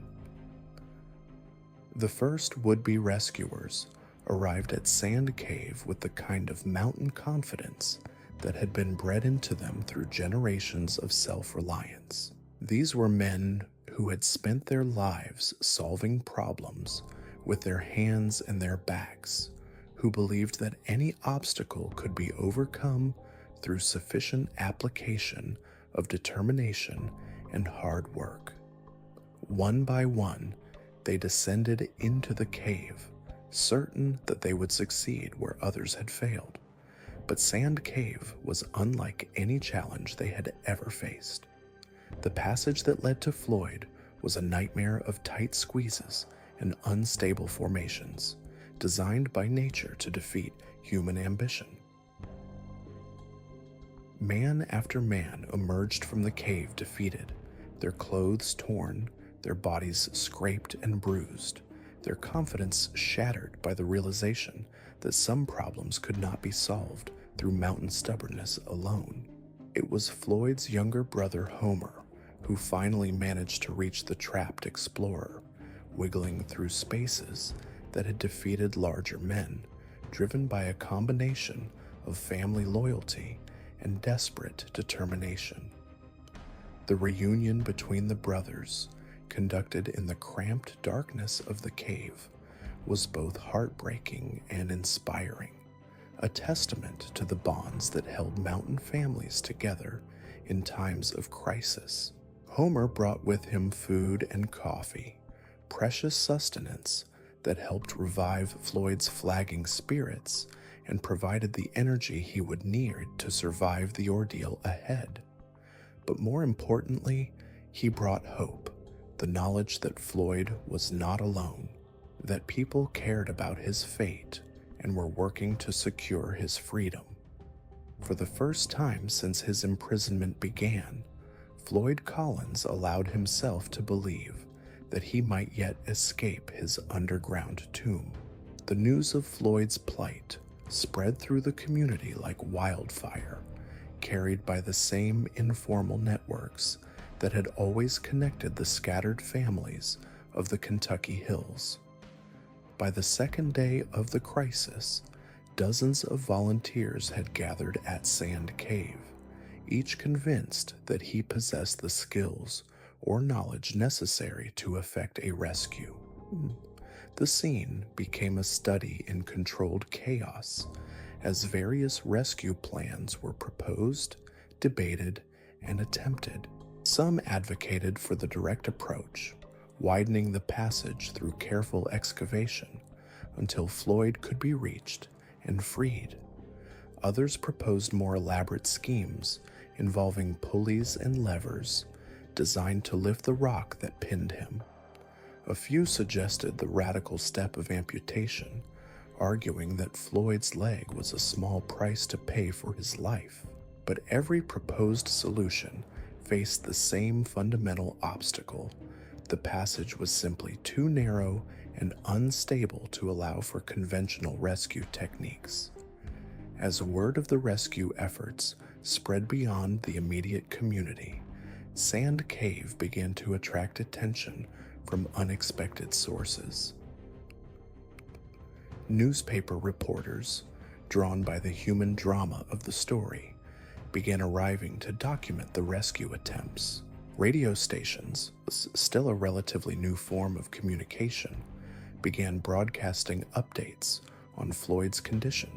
The first would-be rescuers arrived at Sand Cave with the kind of mountain confidence that had been bred into them through generations of self-reliance. These were men who had spent their lives solving problems with their hands and their backs, who believed that any obstacle could be overcome through sufficient application of determination and hard work. One by one, they descended into the cave, certain that they would succeed where others had failed. But Sand Cave was unlike any challenge they had ever faced. The passage that led to Floyd was a nightmare of tight squeezes and unstable formations, designed by nature to defeat human ambition. Man after man emerged from the cave defeated, their clothes torn, their bodies scraped and bruised, their confidence shattered by the realization that some problems could not be solved through mountain stubbornness alone. It was Floyd's younger brother Homer who finally managed to reach the trapped explorer, wiggling through spaces that had defeated larger men, driven by a combination of family loyalty and desperate determination. The reunion between the brothers, conducted in the cramped darkness of the cave, was both heartbreaking and inspiring, a testament to the bonds that held mountain families together in times of crisis. Homer brought with him food and coffee, precious sustenance that helped revive Floyd's flagging spirits and provided the energy he would need to survive the ordeal ahead. But more importantly, he brought hope, the knowledge that Floyd was not alone, that people cared about his fate and were working to secure his freedom. For the first time since his imprisonment began, Floyd Collins allowed himself to believe that he might yet escape his underground tomb. The news of Floyd's plight spread through the community like wildfire, carried by the same informal networks that had always connected the scattered families of the Kentucky hills. By the second day of the crisis, dozens of volunteers had gathered at Sand Cave, each convinced that he possessed the skills or knowledge necessary to effect a rescue. The scene became a study in controlled chaos as various rescue plans were proposed, debated, and attempted. Some advocated for the direct approach, widening the passage through careful excavation until Floyd could be reached and freed. Others proposed more elaborate schemes involving pulleys and levers designed to lift the rock that pinned him. A few suggested the radical step of amputation, arguing that Floyd's leg was a small price to pay for his life. But every proposed solution faced the same fundamental obstacle. The passage was simply too narrow and unstable to allow for conventional rescue techniques. As word of the rescue efforts spread beyond the immediate community, Sand Cave began to attract attention from unexpected sources. Newspaper reporters, drawn by the human drama of the story, began arriving to document the rescue attempts. Radio stations, still a relatively new form of communication, began broadcasting updates on Floyd's condition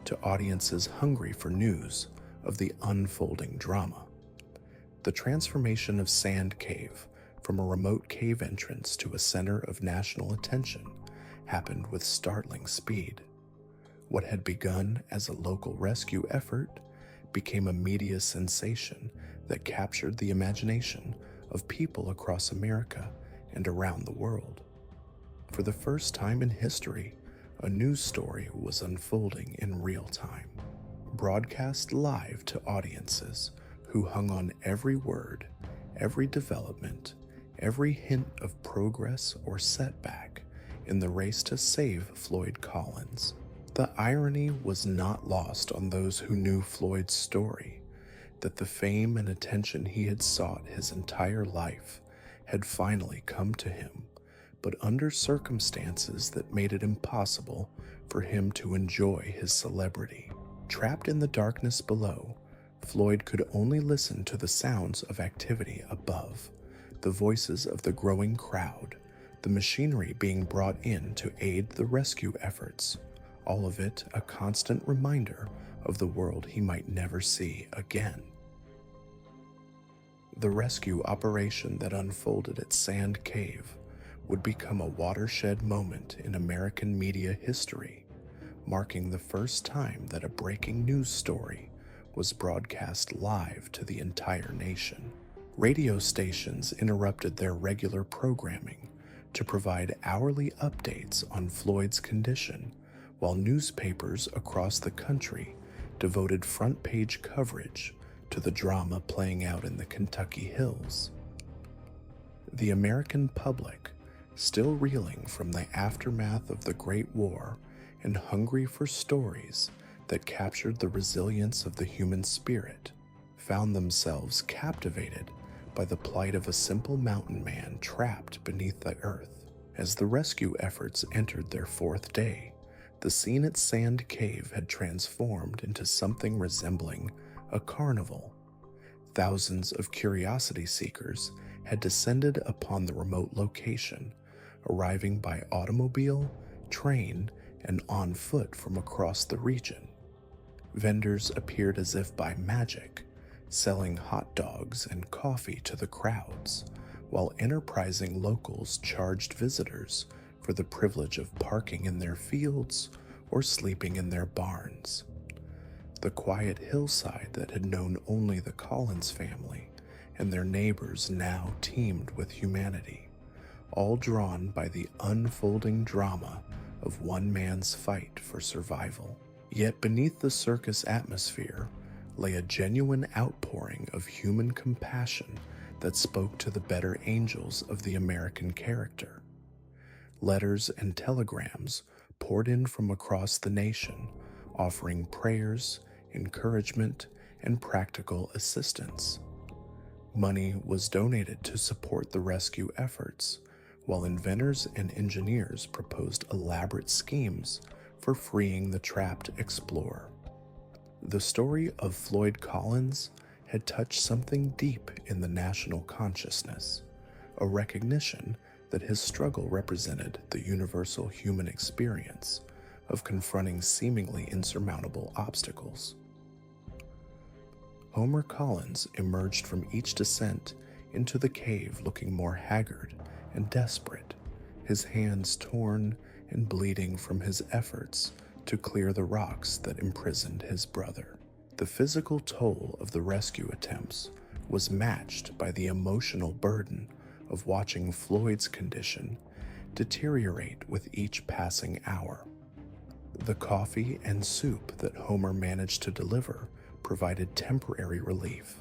to audiences hungry for news of the unfolding drama. The transformation of Sand Cave from a remote cave entrance to a center of national attention happened with startling speed. What had begun as a local rescue effort became a media sensation that captured the imagination of people across America and around the world. For the first time in history, a news story was unfolding in real time, broadcast live to audiences who hung on every word, every development, every hint of progress or setback in the race to save Floyd Collins. The irony was not lost on those who knew Floyd's story, that the fame and attention he had sought his entire life had finally come to him, but under circumstances that made it impossible for him to enjoy his celebrity. Trapped in the darkness below, Floyd could only listen to the sounds of activity above, the voices of the growing crowd, the machinery being brought in to aid the rescue efforts, all of it a constant reminder of the world he might never see again. The rescue operation that unfolded at Sand Cave would become a watershed moment in American media history, marking the first time that a breaking news story was broadcast live to the entire nation. Radio stations interrupted their regular programming to provide hourly updates on Floyd's condition, while newspapers across the country devoted front-page coverage to the drama playing out in the Kentucky hills. The American public, still reeling from the aftermath of the Great War and hungry for stories that captured the resilience of the human spirit, found themselves captivated by the plight of a simple mountain man trapped beneath the earth. As the rescue efforts entered their fourth day, the scene at Sand Cave had transformed into something resembling a carnival. Thousands of curiosity seekers had descended upon the remote location, arriving by automobile, train, and on foot from across the region. Vendors appeared as if by magic, selling hot dogs and coffee to the crowds, while enterprising locals charged visitors for the privilege of parking in their fields or sleeping in their barns. The quiet hillside that had known only the Collins family and their neighbors now teemed with humanity, all drawn by the unfolding drama of one man's fight for survival. Yet beneath the circus atmosphere lay a genuine outpouring of human compassion that spoke to the better angels of the American character. Letters and telegrams poured in from across the nation, offering prayers, encouragement, and practical assistance. Money was donated to support the rescue efforts, while inventors and engineers proposed elaborate schemes for freeing the trapped explorer. The story of Floyd Collins had touched something deep in the national consciousness, a recognition that his struggle represented the universal human experience of confronting seemingly insurmountable obstacles. Homer Collins emerged from each descent into the cave looking more haggard and desperate, his hands torn and bleeding from his efforts to clear the rocks that imprisoned his brother. The physical toll of the rescue attempts was matched by the emotional burden of watching Floyd's condition deteriorate with each passing hour. The coffee and soup that Homer managed to deliver provided temporary relief,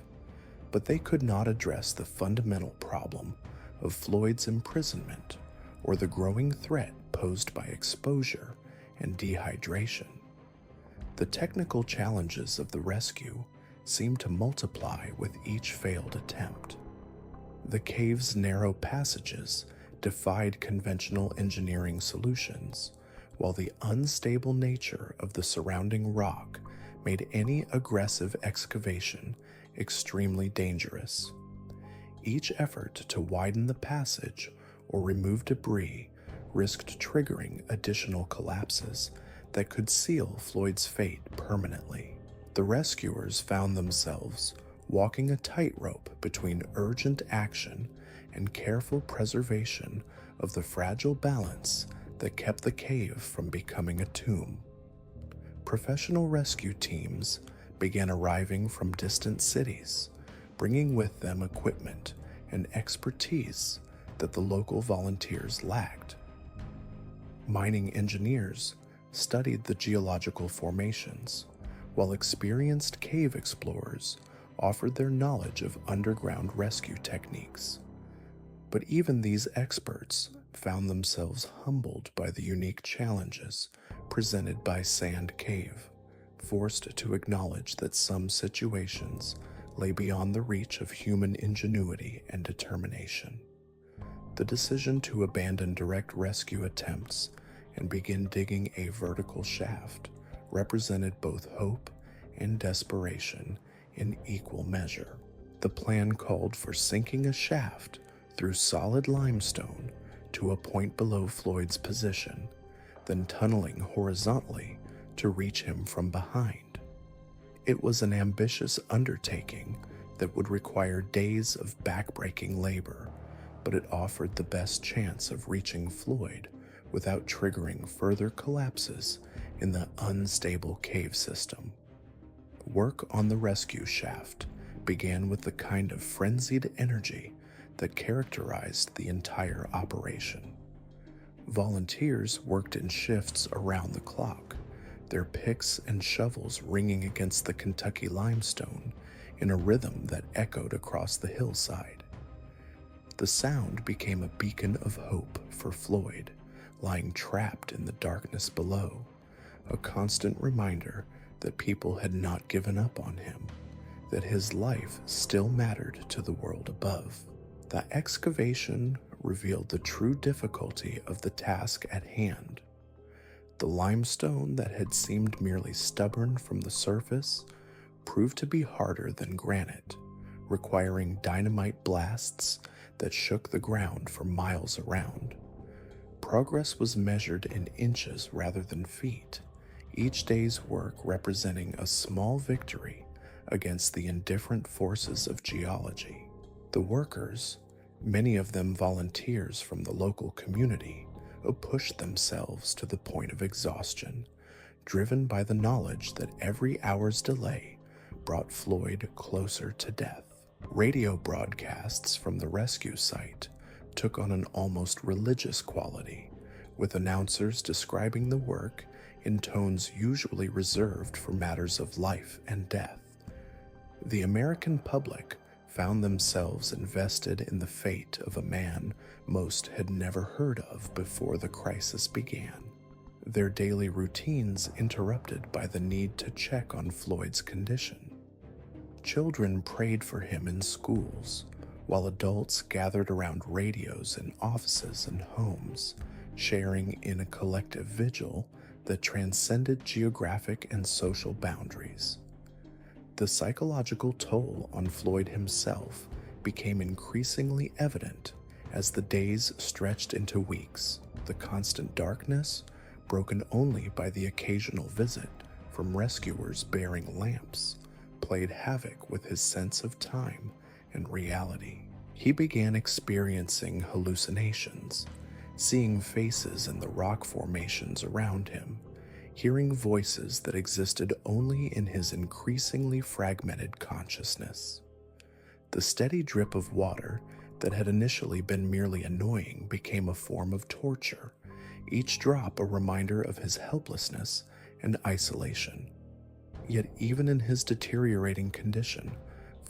but they could not address the fundamental problem of Floyd's imprisonment or the growing threat posed by exposure and dehydration. The technical challenges of the rescue seemed to multiply with each failed attempt. The cave's narrow passages defied conventional engineering solutions, while the unstable nature of the surrounding rock made any aggressive excavation extremely dangerous. Each effort to widen the passage or remove debris risked triggering additional collapses that could seal Floyd's fate permanently. The rescuers found themselves walking a tightrope between urgent action and careful preservation of the fragile balance that kept the cave from becoming a tomb. Professional rescue teams began arriving from distant cities, bringing with them equipment and expertise that the local volunteers lacked. Mining engineers studied the geological formations, while experienced cave explorers offered their knowledge of underground rescue techniques. But even these experts found themselves humbled by the unique challenges presented by Sand Cave, forced to acknowledge that some situations lay beyond the reach of human ingenuity and determination. The decision to abandon direct rescue attempts and begin digging a vertical shaft represented both hope and desperation in equal measure. The plan called for sinking a shaft through solid limestone to a point below Floyd's position, then tunneling horizontally to reach him from behind. It was an ambitious undertaking that would require days of backbreaking labor, but it offered the best chance of reaching Floyd without triggering further collapses in the unstable cave system. Work on the rescue shaft began with the kind of frenzied energy that characterized the entire operation. Volunteers worked in shifts around the clock, their picks and shovels ringing against the Kentucky limestone in a rhythm that echoed across the hillside. The sound became a beacon of hope for Floyd, lying trapped in the darkness below, a constant reminder that people had not given up on him, that his life still mattered to the world above. The excavation revealed the true difficulty of the task at hand. The limestone that had seemed merely stubborn from the surface proved to be harder than granite, requiring dynamite blasts that shook the ground for miles around. Progress was measured in inches rather than feet, each day's work representing a small victory against the indifferent forces of geology. The workers, many of them volunteers from the local community, pushed themselves to the point of exhaustion, driven by the knowledge that every hour's delay brought Floyd closer to death. Radio broadcasts from the rescue site took on an almost religious quality, with announcers describing the work in tones usually reserved for matters of life and death. The American public found themselves invested in the fate of a man most had never heard of before the crisis began, their daily routines interrupted by the need to check on Floyd's condition. Children prayed for him in schools, while adults gathered around radios in offices and homes, sharing in a collective vigil that transcended geographic and social boundaries. The psychological toll on Floyd himself became increasingly evident as the days stretched into weeks. The constant darkness, broken only by the occasional visit from rescuers bearing lamps, played havoc with his sense of time and reality. He began experiencing hallucinations, seeing faces in the rock formations around him, hearing voices that existed only in his increasingly fragmented consciousness. The steady drip of water that had initially been merely annoying became a form of torture, each drop a reminder of his helplessness and isolation. Yet even in his deteriorating condition,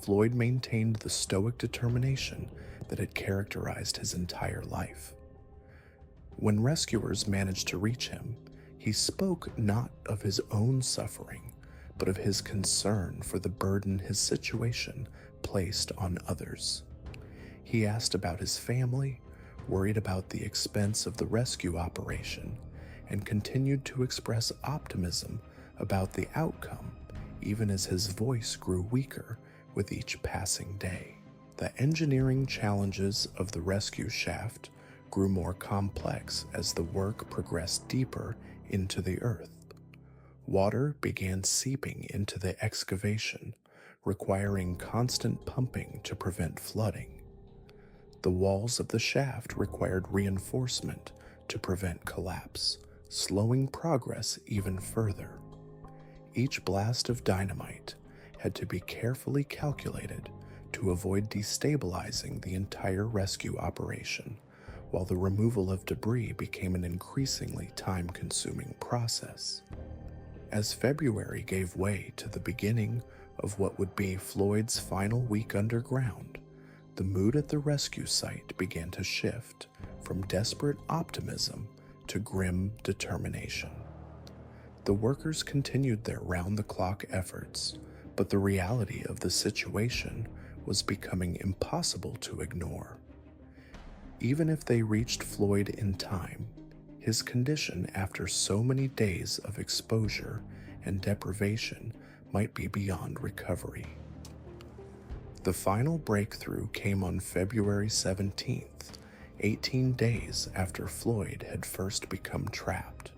Floyd maintained the stoic determination that had characterized his entire life. When rescuers managed to reach him, he spoke not of his own suffering, but of his concern for the burden his situation placed on others. He asked about his family, worried about the expense of the rescue operation, and continued to express optimism about the outcome, even as his voice grew weaker with each passing day. The engineering challenges of the rescue shaft grew more complex as the work progressed deeper into the earth. Water began seeping into the excavation, requiring constant pumping to prevent flooding. The walls of the shaft required reinforcement to prevent collapse, slowing progress even further. Each blast of dynamite had to be carefully calculated to avoid destabilizing the entire rescue operation, while the removal of debris became an increasingly time-consuming process. As February gave way to the beginning of what would be Floyd's final week underground, the mood at the rescue site began to shift from desperate optimism to grim determination. The workers continued their round-the-clock efforts, but the reality of the situation was becoming impossible to ignore. Even if they reached Floyd in time, his condition after so many days of exposure and deprivation might be beyond recovery. The final breakthrough came on February 17th, 18 days after Floyd had first become trapped.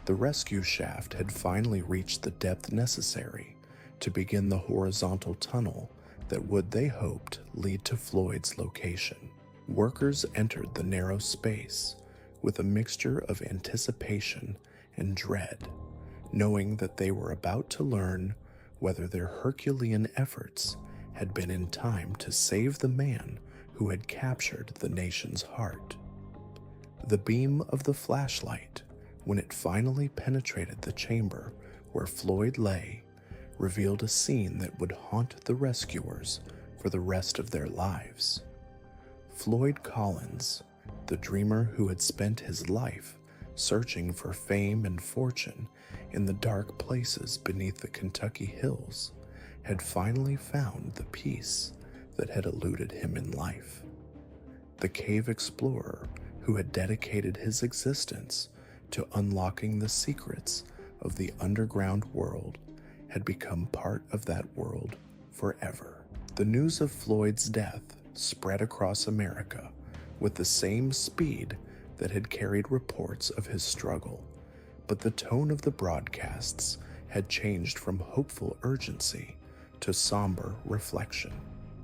The rescue shaft had finally reached the depth necessary to begin the horizontal tunnel that would, they hoped, lead to Floyd's location. Workers entered the narrow space with a mixture of anticipation and dread, knowing that they were about to learn whether their Herculean efforts had been in time to save the man who had captured the nation's heart. The beam of the flashlight, when it finally penetrated the chamber where Floyd lay, revealed a scene that would haunt the rescuers for the rest of their lives. Floyd Collins, the dreamer who had spent his life searching for fame and fortune in the dark places beneath the Kentucky hills, had finally found the peace that had eluded him in life. The cave explorer who had dedicated his existence to unlocking the secrets of the underground world had become part of that world forever. The news of Floyd's death spread across America with the same speed that had carried reports of his struggle, but the tone of the broadcasts had changed from hopeful urgency to somber reflection.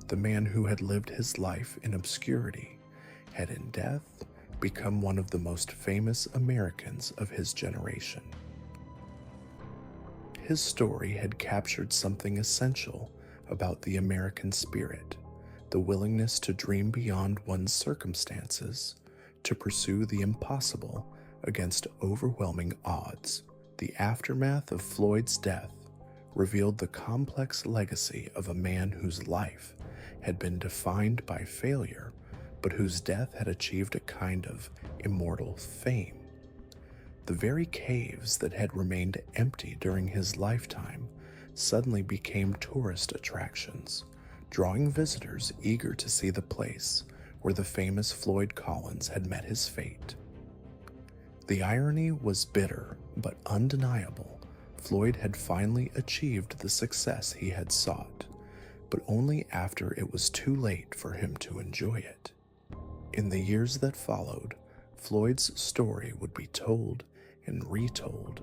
The man who had lived his life in obscurity had in death become one of the most famous Americans of his generation. His story had captured something essential about the American spirit, the willingness to dream beyond one's circumstances, to pursue the impossible against overwhelming odds. The aftermath of Floyd's death revealed the complex legacy of a man whose life had been defined by failure, but whose death had achieved a kind of immortal fame. The very caves that had remained empty during his lifetime suddenly became tourist attractions, drawing visitors eager to see the place where the famous Floyd Collins had met his fate. The irony was bitter but undeniable. Floyd had finally achieved the success he had sought, but only after it was too late for him to enjoy it. In the years that followed, Floyd's story would be told and retold,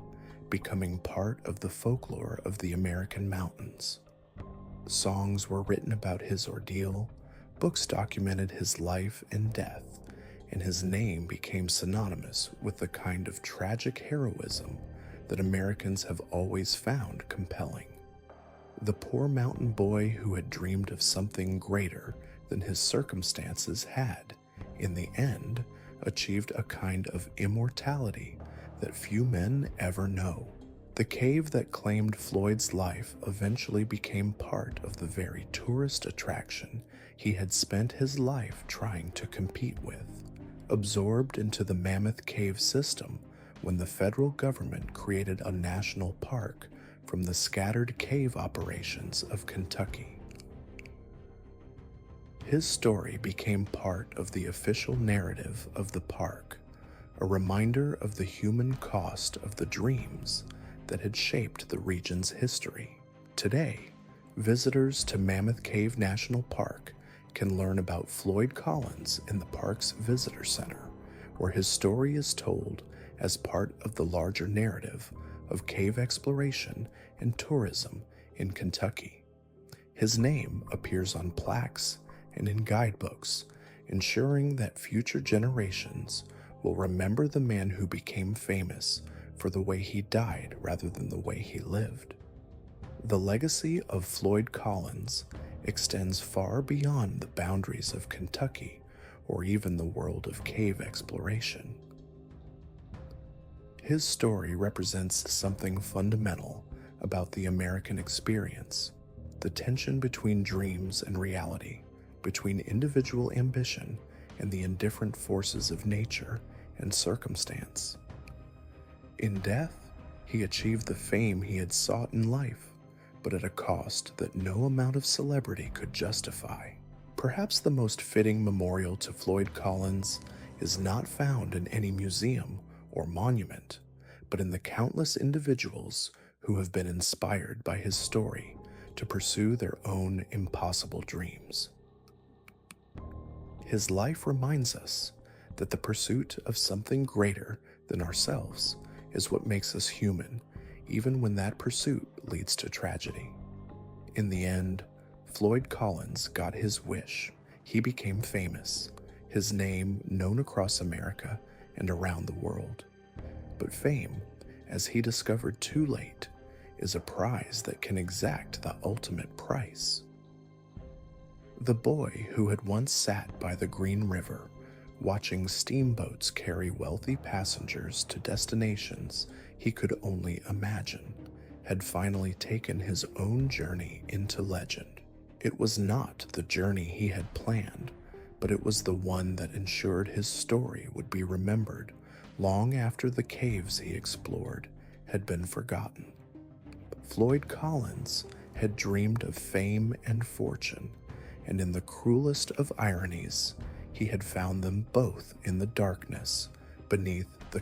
becoming part of the folklore of the American mountains. Songs were written about his ordeal, books documented his life and death, and his name became synonymous with the kind of tragic heroism that Americans have always found compelling. The poor mountain boy who had dreamed of something greater than his circumstances had, in the end, achieved a kind of immortality that few men ever know. The cave that claimed Floyd's life eventually became part of the very tourist attraction he had spent his life trying to compete with. Absorbed into the Mammoth Cave system when the federal government created a national park from the scattered cave operations of Kentucky. His story became part of the official narrative of the park, a reminder of the human cost of the dreams that had shaped the region's history. Today, visitors to Mammoth Cave National Park can learn about Floyd Collins in the park's visitor center, where his story is told as part of the larger narrative of cave exploration and tourism in Kentucky. His name appears on plaques and in guidebooks, ensuring that future generations will remember the man who became famous for the way he died rather than the way he lived. The legacy of Floyd Collins extends far beyond the boundaries of Kentucky or even the world of cave exploration. His story represents something fundamental about the American experience, the tension between dreams and reality, between individual ambition and the indifferent forces of nature and circumstance. In death, he achieved the fame he had sought in life, but at a cost that no amount of celebrity could justify. Perhaps the most fitting memorial to Floyd Collins is not found in any museum or monument, but in the countless individuals who have been inspired by his story to pursue their own impossible dreams. His life reminds us that the pursuit of something greater than ourselves is what makes us human, even when that pursuit leads to tragedy. In the end, Floyd Collins got his wish. He became famous, his name known across America and around the world. But fame, as he discovered too late, is a prize that can exact the ultimate price. The boy who had once sat by the Green River, watching steamboats carry wealthy passengers to destinations he could only imagine, had finally taken his own journey into legend. It was not the journey he had planned, but it was the one that ensured his story would be remembered long after the caves he explored had been forgotten. Floyd Collins had dreamed of fame and fortune, and in the cruelest of ironies, he had found them both in the darkness beneath the